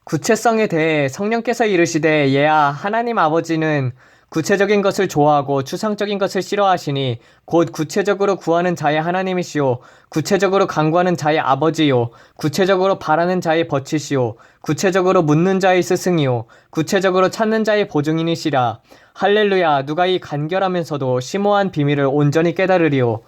구체성에 대해 성령께서 이르시되 얘야 하나님 아버지는 구체적인 것을 좋아하고 추상적인 것을 싫어하시니 곧 구체적으로 구하는 자의 하나님이시요 구체적으로 간구하는 자의 아버지요 구체적으로 바라는 자의 벗이시요 구체적으로 묻는 자의 스승이요 구체적으로 찾는 자의 보증이니시라. 할렐루야. 누가 이 간결하면서도 심오한 비밀을 온전히 깨달으리요.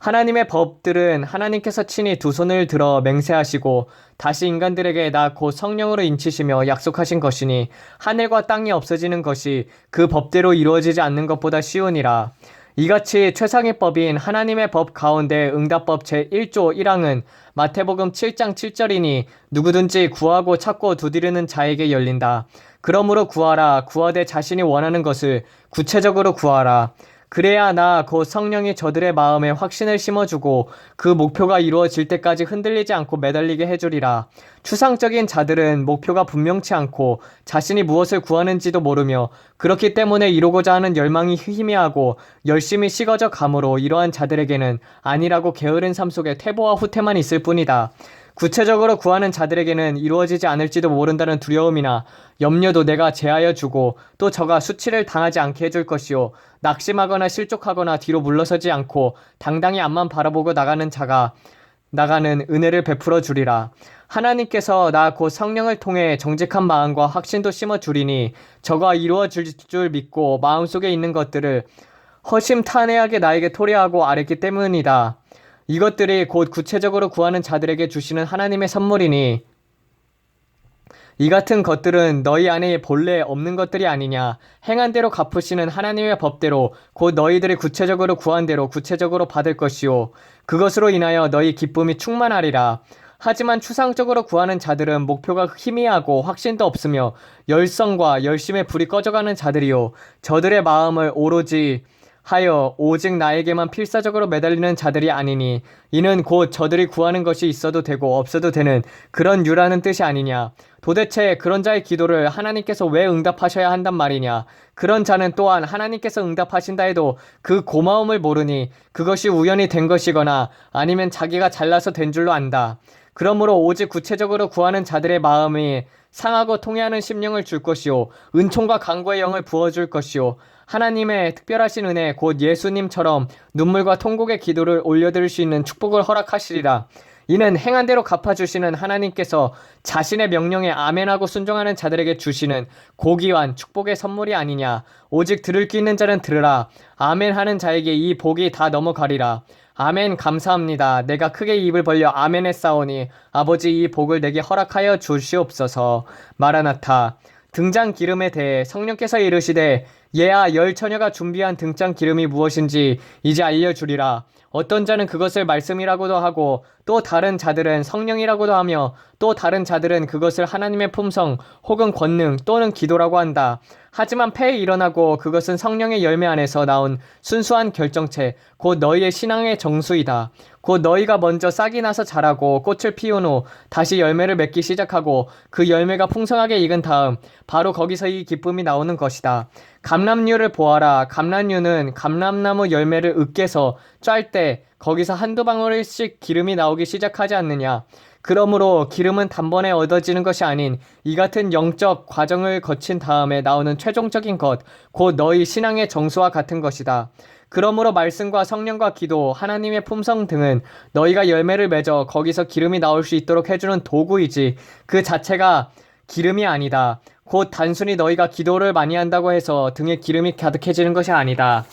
하나님의 법들은 하나님께서 친히 두 손을 들어 맹세하시고 다시 인간들에게 나 곧 성령으로 인치시며 약속하신 것이니 하늘과 땅이 없어지는 것이 그 법대로 이루어지지 않는 것보다 쉬우니라. 이같이 최상의 법인 하나님의 법 가운데 응답법 제1조 1항은 마태복음 7장 7절이니 누구든지 구하고 찾고 두드리는 자에게 열린다. 그러므로 구하라. 구하되 자신이 원하는 것을 구체적으로 구하라. 그래야 나 곧 성령이 저들의 마음에 확신을 심어주고 그 목표가 이루어질 때까지 흔들리지 않고 매달리게 해주리라. 추상적인 자들은 목표가 분명치 않고 자신이 무엇을 구하는지도 모르며 그렇기 때문에 이루고자 하는 열망이 희미하고 열심히 식어져 가므로 이러한 자들에게는 아니라고 게으른 삶 속에 퇴보와 후퇴만 있을 뿐이다. 구체적으로 구하는 자들에게는 이루어지지 않을지도 모른다는 두려움이나 염려도 내가 제하여 주고 또 저가 수치를 당하지 않게 해줄 것이요 낙심하거나 실족하거나 뒤로 물러서지 않고 당당히 앞만 바라보고 나가는 은혜를 베풀어 주리라. 하나님께서 나 곧 성령을 통해 정직한 마음과 확신도 심어 주리니 저가 이루어질 줄 믿고 마음속에 있는 것들을 허심탄회하게 나에게 토례하고 아뢰기 때문이다. 이것들이 곧 구체적으로 구하는 자들에게 주시는 하나님의 선물이니 이 같은 것들은 너희 안에 본래 없는 것들이 아니냐. 행한 대로 갚으시는 하나님의 법대로 곧 너희들이 구체적으로 구한 대로 구체적으로 받을 것이요 그것으로 인하여 너희 기쁨이 충만하리라. 하지만 추상적으로 구하는 자들은 목표가 희미하고 확신도 없으며 열성과 열심의 불이 꺼져가는 자들이요 저들의 마음을 오로지 하여 오직 나에게만 필사적으로 매달리는 자들이 아니니 이는 곧 저들이 구하는 것이 있어도 되고 없어도 되는 그런 유라는 뜻이 아니냐. 도대체 그런 자의 기도를 하나님께서 왜 응답하셔야 한단 말이냐. 그런 자는 또한 하나님께서 응답하신다 해도 그 고마움을 모르니 그것이 우연히 된 것이거나 아니면 자기가 잘나서 된 줄로 안다. 그러므로 오직 구체적으로 구하는 자들의 마음이 상하고 통해하는 심령을 줄 것이요 은총과 간구의 영을 부어줄 것이요 하나님의 특별하신 은혜 곧 예수님처럼 눈물과 통곡의 기도를 올려드릴 수 있는 축복을 허락하시리라. 이는 행한 대로 갚아주시는 하나님께서 자신의 명령에 아멘하고 순종하는 자들에게 주시는 고귀한 축복의 선물이 아니냐. 오직 들을 귀 있는 자는 들으라. 아멘하는 자에게 이 복이 다 넘어가리라. 아멘. 감사합니다. 내가 크게 입을 벌려 아멘했사오니 아버지 이 복을 내게 허락하여 주시옵소서. 마라나타. 등잔 기름에 대해 성령께서 이르시되 얘야 열 처녀가 준비한 등잔 기름이 무엇인지 이제 알려주리라. 어떤 자는 그것을 말씀이라고도 하고 또 다른 자들은 성령이라고도 하며 또 다른 자들은 그것을 하나님의 품성 혹은 권능 또는 기도라고 한다. 하지만 폐에 일어나고 그것은 성령의 열매 안에서 나온 순수한 결정체 곧 너희의 신앙의 정수이다. 곧 너희가 먼저 싹이 나서 자라고 꽃을 피운 후 다시 열매를 맺기 시작하고 그 열매가 풍성하게 익은 다음 바로 거기서 이 기쁨이 나오는 것이다. 감람류를 보아라. 감람류는 감람나무 열매를 으깨서 짤 때 거기서 한두 방울씩 기름이 나오기 시작하지 않느냐. 그러므로 기름은 단번에 얻어지는 것이 아닌 이 같은 영적 과정을 거친 다음에 나오는 최종적인 것, 곧 너희 신앙의 정수와 같은 것이다. 그러므로 말씀과 성령과 기도, 하나님의 품성 등은 너희가 열매를 맺어 거기서 기름이 나올 수 있도록 해주는 도구이지 그 자체가 기름이 아니다. 곧 단순히 너희가 기도를 많이 한다고 해서 등에 기름이 가득해지는 것이 아니다.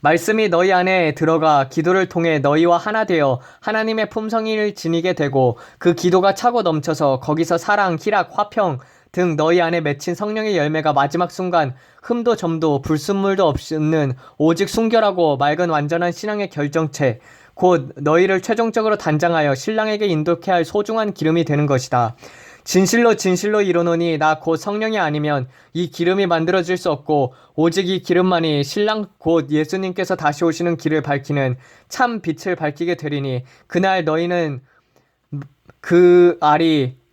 말씀이 너희 안에 들어가 기도를 통해 너희와 하나 되어 하나님의 품성을 지니게 되고 그 기도가 차고 넘쳐서 거기서 사랑, 희락, 화평 등 너희 안에 맺힌 성령의 열매가 마지막 순간 흠도 점도 불순물도 없는 오직 순결하고 맑은 완전한 신앙의 결정체 곧 너희를 최종적으로 단장하여 신랑에게 인도케 할 소중한 기름이 되는 것이다. 진실로 진실로 이르노니 나 곧 성령이 아니면 이 기름이 만들어질 수 없고 오직 이 기름만이 신랑 곧 예수님께서 다시 오시는 길을 밝히는 참 빛을 밝히게 되리니 그날 너희는 그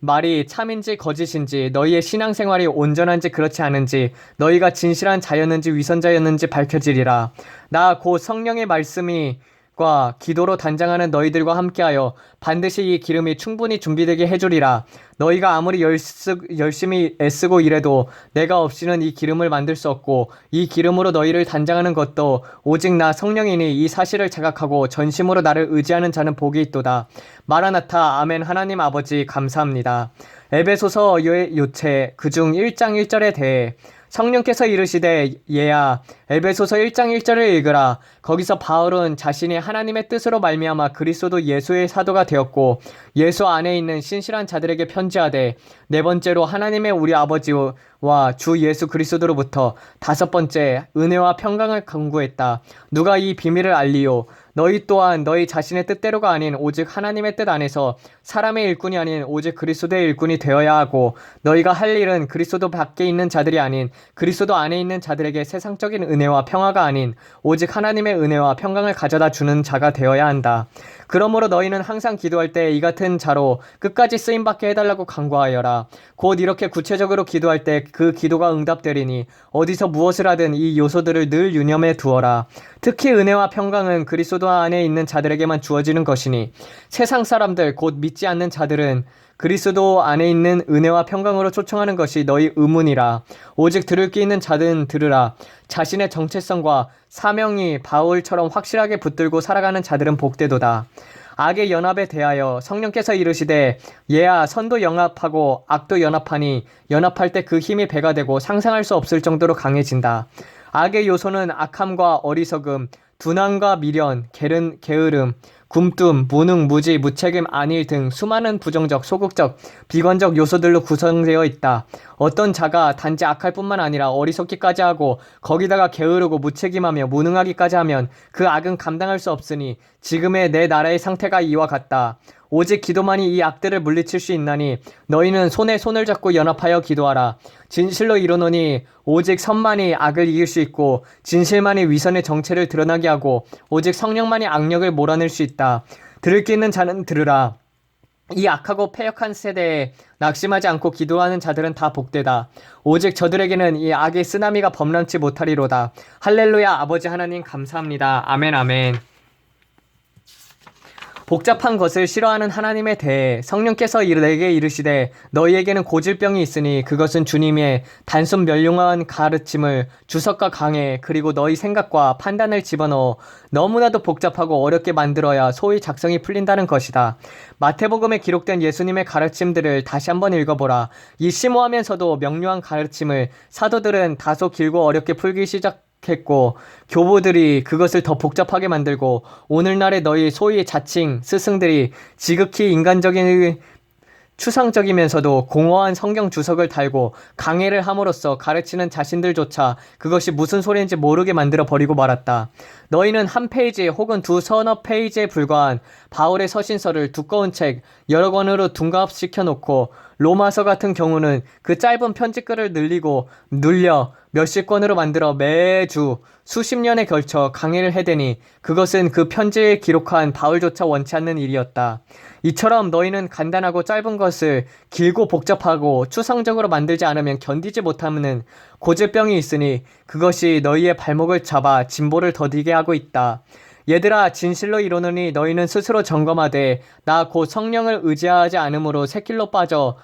말이 참인지 거짓인지 너희의 신앙생활이 온전한지 그렇지 않은지 너희가 진실한 자였는지 위선자였는지 밝혀지리라. 나 곧 성령의 말씀이 과 기도로 단장하는 너희들과 함께하여 반드시 이 기름이 충분히 준비되게 해주리라. 너희가 아무리 열심히 애쓰고 일해도 내가 없이는 이 기름을 만들 수 없고 이 기름으로 너희를 단장하는 것도 오직 나 성령이니 이 사실을 자각하고 전심으로 나를 의지하는 자는 복이 있도다. 마라나타. 아멘. 하나님 아버지 감사합니다. 에베소서의 요체 그중 1장 1절에 대해 성령께서 이르시되 얘야 에베소서 1장 1절을 읽으라. 거기서 바울은 자신이 하나님의 뜻으로 말미암아 그리스도 예수의 사도가 되었고 예수 안에 있는 신실한 자들에게 편지하되 네 번째로 하나님의 우리 아버지와 주 예수 그리스도로부터 다섯 번째 은혜와 평강을 간구했다. 누가 이 비밀을 알리요? 너희 또한 너희 자신의 뜻대로가 아닌 오직 하나님의 뜻 안에서 사람의 일꾼이 아닌 오직 그리스도의 일꾼이 되어야 하고 너희가 할 일은 그리스도 밖에 있는 자들이 아닌 그리스도 안에 있는 자들에게 세상적인 은혜와 평화가 아닌 오직 하나님의 은혜와 평강을 가져다 주는 자가 되어야 한다. 그러므로 너희는 항상 기도할 때 이 같은 자로 끝까지 쓰임받게 해달라고 간구하여라. 곧 이렇게 구체적으로 기도할 때 그 기도가 응답되리니 어디서 무엇을 하든 이 요소들을 늘 유념해 두어라. 특히 은혜와 평강은 그리스도 안에 있는 자들에게만 주어지는 것이니 세상 사람들 곧 믿지 않는 자들은 그리스도 안에 있는 은혜와 평강으로 초청하는 것이 너희 의문이라. 오직 들을 귀 있는 자들은 들으라. 자신의 정체성과 사명이 바울처럼 확실하게 붙들고 살아가는 자들은 복되도다. 악의 연합에 대하여 성령께서 이르시되 얘야 선도 연합하고 악도 연합하니 연합할 때 그 힘이 배가 되고 상상할 수 없을 정도로 강해진다. 악의 요소는 악함과 어리석음, 둔함과 미련, 게으름, 굼뜸, 무능, 무지, 무책임, 안일 등 수많은 부정적, 소극적, 비관적 요소들로 구성되어 있다. 어떤 자가 단지 악할 뿐만 아니라 어리석기까지 하고 거기다가 게으르고 무책임하며 무능하기까지 하면 그 악은 감당할 수 없으니 지금의 내 나라의 상태가 이와 같다. 오직 기도만이 이 악들을 물리칠 수 있나니 너희는 손에 손을 잡고 연합하여 기도하라. 진실로 이르노니 오직 선만이 악을 이길 수 있고 진실만이 위선의 정체를 드러나게 하고 오직 성령만이 악력을 몰아낼 수 있다. 들을 귀 있는 자는 들으라. 이 악하고 패역한 세대에 낙심하지 않고 기도하는 자들은 다 복되다. 오직 저들에게는 이 악의 쓰나미가 범람치 못하리로다. 할렐루야. 아버지 하나님 감사합니다. 아멘 아멘. 복잡한 것을 싫어하는 하나님에 대해 성령께서 내게 이르시되 너희에게는 고질병이 있으니 그것은 주님의 단순 멸륭한 가르침을 주석과 강해 그리고 너희 생각과 판단을 집어넣어 너무나도 복잡하고 어렵게 만들어야 소위 작성이 풀린다는 것이다. 마태복음에 기록된 예수님의 가르침들을 다시 한번 읽어보라. 이 심오하면서도 명료한 가르침을 사도들은 다소 길고 어렵게 풀기 했고 교보들이 그것을 더 복잡하게 만들고 오늘날의 너희 소위 자칭 스승들이 지극히 인간적인 추상적이면서도 공허한 성경 주석을 달고 강해를 함으로써 가르치는 자신들조차 그것이 무슨 소리인지 모르게 만들어 버리고 말았다. 너희는 한 페이지 혹은 서너 페이지에 불과한 바울의 서신서를 두꺼운 책 여러 권으로 둔갑시켜 놓고 로마서 같은 경우는 그 짧은 편지글을 눌려 몇십 권으로 만들어 매주 수십 년에 걸쳐 강의를 해대니 그것은 그 편지에 기록한 바울조차 원치 않는 일이었다. 이처럼 너희는 간단하고 짧은 것을 길고 복잡하고 추상적으로 만들지 않으면 견디지 못하는 고질병이 있으니 그것이 너희의 발목을 잡아 진보를 더디게 하고 있다. 얘들아 진실로 이르노니 너희는 스스로 점검하되 나 곧 성령을 의지하지 않으므로 새길로 빠져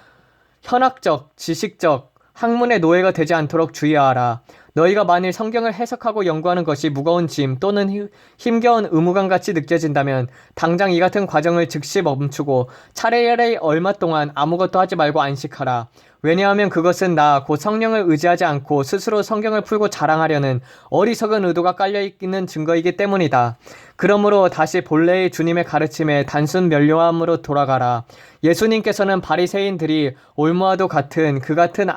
현학적, 지식적, 학문의 노예가 되지 않도록 주의하라. 너희가 만일 성경을 해석하고 연구하는 것이 무거운 짐 또는 힘겨운 의무감같이 느껴진다면 당장 이 같은 과정을 즉시 멈추고 차례차례 얼마 동안 아무것도 하지 말고 안식하라. 왜냐하면 그것은 나 곧 성령을 의지하지 않고 스스로 성경을 풀고 자랑하려는 어리석은 의도가 깔려있는 증거이기 때문이다. 그러므로 다시 본래의 주님의 가르침에 단순 면료함으로 돌아가라. 예수님께서는 바리새인들이 올무와도 같은 그 같은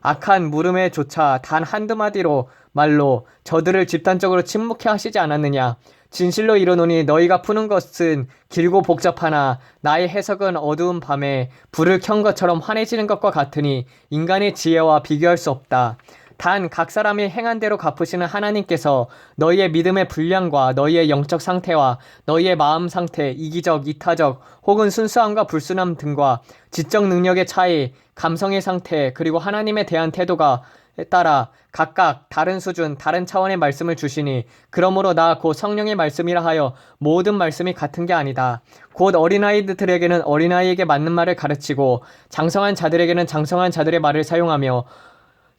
악한 물음에 조차 단 한두 마디로 말로 저들을 집단적으로 침묵해 하시지 않았느냐. 진실로 이르노니 너희가 푸는 것은 길고 복잡하나 나의 해석은 어두운 밤에 불을 켠 것처럼 환해지는 것과 같으니 인간의 지혜와 비교할 수 없다. 단 각 사람이 행한 대로 갚으시는 하나님께서 너희의 믿음의 분량과 너희의 영적 상태와 너희의 마음 상태, 이기적, 이타적 혹은 순수함과 불순함 등과 지적 능력의 차이, 감성의 상태 그리고 하나님에 대한 태도가 따라 각각 다른 수준, 다른 차원의 말씀을 주시니 그러므로 나 곧 성령의 말씀이라 하여 모든 말씀이 같은 게 아니다. 곧 어린아이들에게는 어린아이에게 맞는 말을 가르치고 장성한 자들에게는 장성한 자들의 말을 사용하며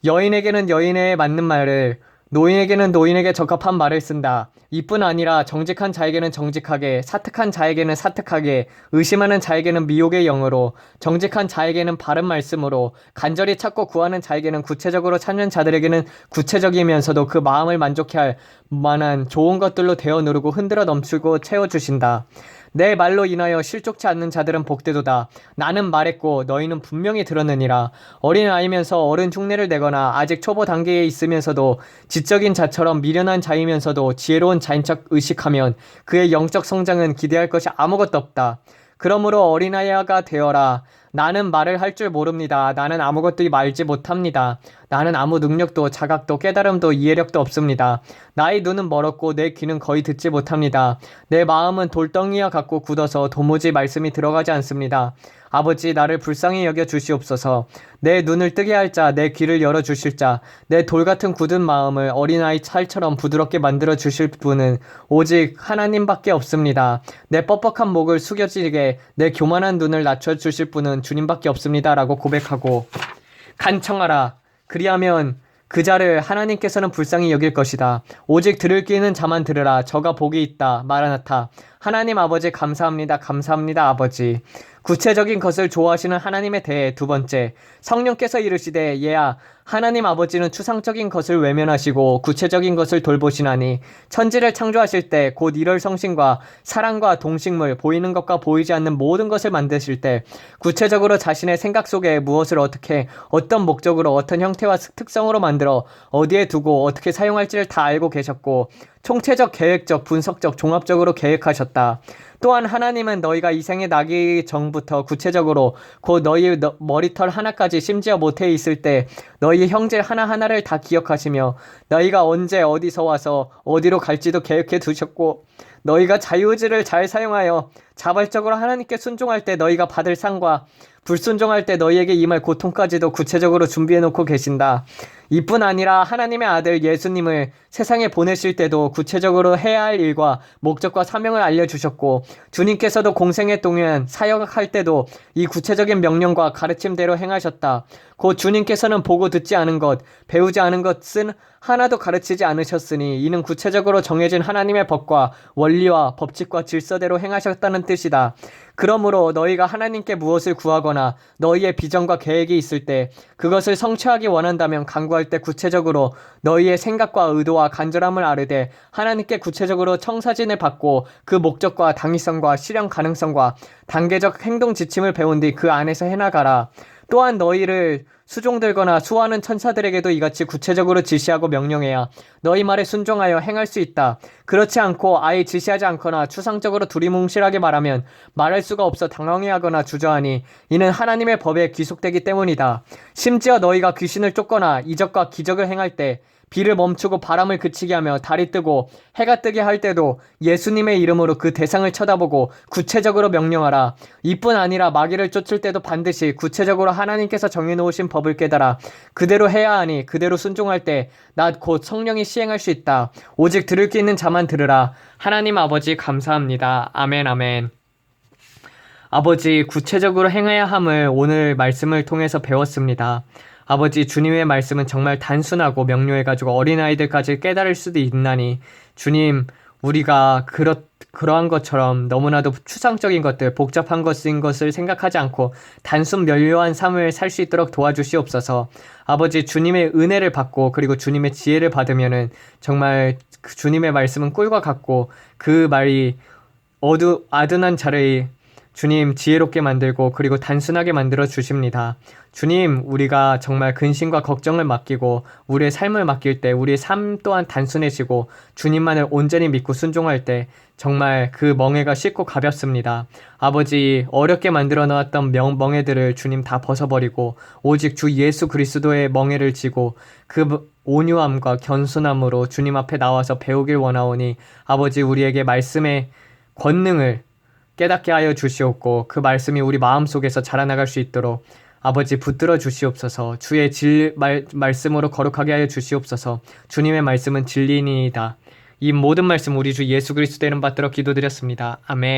여인에게는 여인에 맞는 말을 노인에게는 노인에게 적합한 말을 쓴다. 이뿐 아니라 정직한 자에게는 정직하게, 사특한 자에게는 사특하게, 의심하는 자에게는 미혹의 영으로, 정직한 자에게는 바른 말씀으로, 간절히 찾고 구하는 자에게는 구체적으로 찾는 자들에게는 구체적이면서도 그 마음을 만족해 할 만한 좋은 것들로 데워 누르고 흔들어 넘치고 채워주신다. 내 말로 인하여 실족치 않는 자들은 복되도다. 나는 말했고 너희는 분명히 들었느니라. 어린아이면서 어른 흉내를 내거나 아직 초보 단계에 있으면서도 지적인 자처럼 미련한 자이면서도 지혜로운 자인 척 의식하면 그의 영적 성장은 기대할 것이 아무것도 없다. 그러므로 어린아이가 되어라. 나는 말을 할 줄 모릅니다. 나는 아무것도 말지 못합니다. 나는 아무 능력도 자각도 깨달음도 이해력도 없습니다. 나의 눈은 멀었고 내 귀는 거의 듣지 못합니다. 내 마음은 돌덩이와 같고 굳어서 도무지 말씀이 들어가지 않습니다. 아버지, 나를 불쌍히 여겨 주시옵소서. 내 눈을 뜨게 할 자, 내 귀를 열어 주실 자, 내 돌같은 굳은 마음을 어린아이 찰처럼 부드럽게 만들어 주실 분은 오직 하나님밖에 없습니다. 내 뻑뻑한 목을 숙여지게 내 교만한 눈을 낮춰 주실 분은 주님밖에 없습니다. 라고 고백하고 간청하라. 그리하면 그 자를 하나님께서는 불쌍히 여길 것이다. 오직 들을 귀 있는 자만 들으라. 저가 복이 있다. 마라나타. 하나님 아버지 감사합니다. 감사합니다 아버지. 구체적인 것을 좋아하시는 하나님에 대해 두 번째, 성령께서 이르시되 얘야 하나님 아버지는 추상적인 것을 외면하시고 구체적인 것을 돌보시나니 천지를 창조하실 때 곧 일월 성신과 사랑과 동식물 보이는 것과 보이지 않는 모든 것을 만드실 때 구체적으로 자신의 생각 속에 무엇을 어떻게 어떤 목적으로 어떤 형태와 특성으로 만들어 어디에 두고 어떻게 사용할지를 다 알고 계셨고 총체적, 계획적, 분석적, 종합적으로 계획하셨다. 또한 하나님은 너희가 이 생에 나기 전부터 구체적으로 곧 너희 머리털 하나까지 심지어 모태에 있을 때 너희 형제 하나하나를 다 기억하시며 너희가 언제 어디서 와서 어디로 갈지도 계획해 두셨고 너희가 자유의지를 잘 사용하여 자발적으로 하나님께 순종할 때 너희가 받을 상과 불순종할 때 너희에게 임할 고통까지도 구체적으로 준비해 놓고 계신다. 이뿐 아니라 하나님의 아들 예수님을 세상에 보내실 때도 구체적으로 해야 할 일과 목적과 사명을 알려주셨고 주님께서도 공생애 동안 사역할 때도 이 구체적인 명령과 가르침대로 행하셨다. 곧 주님께서는 보고 듣지 않은 것, 배우지 않은 것은 하나도 가르치지 않으셨으니 이는 구체적으로 정해진 하나님의 법과 원리와 법칙과 질서대로 행하셨다는 뜻이다. 그러므로 너희가 하나님께 무엇을 구하거나 너희의 비전과 계획이 있을 때 그것을 성취하기 원한다면 간구할 때 구체적으로 너희의 생각과 의도와 간절함을 아르되 하나님께 구체적으로 청사진을 받고 그 목적과 당위성과 실현 가능성과 단계적 행동 지침을 배운 뒤 그 안에서 해나가라. 또한 너희를 수종들거나 수호하는 천사들에게도 이같이 구체적으로 지시하고 명령해야 너희 말에 순종하여 행할 수 있다. 그렇지 않고 아예 지시하지 않거나 추상적으로 두리뭉실하게 말하면 말할 수가 없어 당황해하거나 주저하니 이는 하나님의 법에 귀속되기 때문이다. 심지어 너희가 귀신을 쫓거나 이적과 기적을 행할 때 비를 멈추고 바람을 그치게 하며 달이 뜨고 해가 뜨게 할 때도 예수님의 이름으로 그 대상을 쳐다보고 구체적으로 명령하라. 이뿐 아니라 마귀를 쫓을 때도 반드시 구체적으로 하나님께서 정해놓으신 법을 깨달아 그대로 해야 하니 그대로 순종할 때 나 곧 성령이 시행할 수 있다. 오직 들을 귀 있는 자만 들으라. 하나님 아버지 감사합니다. 아멘 아멘. 아버지 구체적으로 행해야 함을 오늘 말씀을 통해서 배웠습니다. 아버지 주님의 말씀은 정말 단순하고 명료해가지고 어린아이들까지 깨달을 수도 있나니 주님 우리가 그러한 것처럼 너무나도 추상적인 것들 복잡한 것을 생각하지 않고 단순 면료한 삶을 살 수 있도록 도와주시옵소서. 아버지 주님의 은혜를 받고 그리고 주님의 지혜를 받으면은 정말 주님의 말씀은 꿀과 같고 그 말이 아둔한 자를 주님 지혜롭게 만들고 그리고 단순하게 만들어 주십니다. 주님 우리가 정말 근심과 걱정을 맡기고 우리의 삶을 맡길 때 우리의 삶 또한 단순해지고 주님만을 온전히 믿고 순종할 때 정말 그 멍에가 쉽고 가볍습니다. 아버지 어렵게 만들어 놓았던 멍에들을 주님 다 벗어버리고 오직 주 예수 그리스도의 멍에를 지고 그 온유함과 겸손함으로 주님 앞에 나와서 배우길 원하오니 아버지 우리에게 말씀의 권능을 깨닫게 하여 주시옵고 그 말씀이 우리 마음속에서 자라나갈 수 있도록 아버지 붙들어 주시옵소서. 주의 말씀으로 거룩하게 하여 주시옵소서. 주님의 말씀은 진리니이다. 이 모든 말씀 우리 주 예수 그리스도의 이름 받들어 기도드렸습니다. 아멘.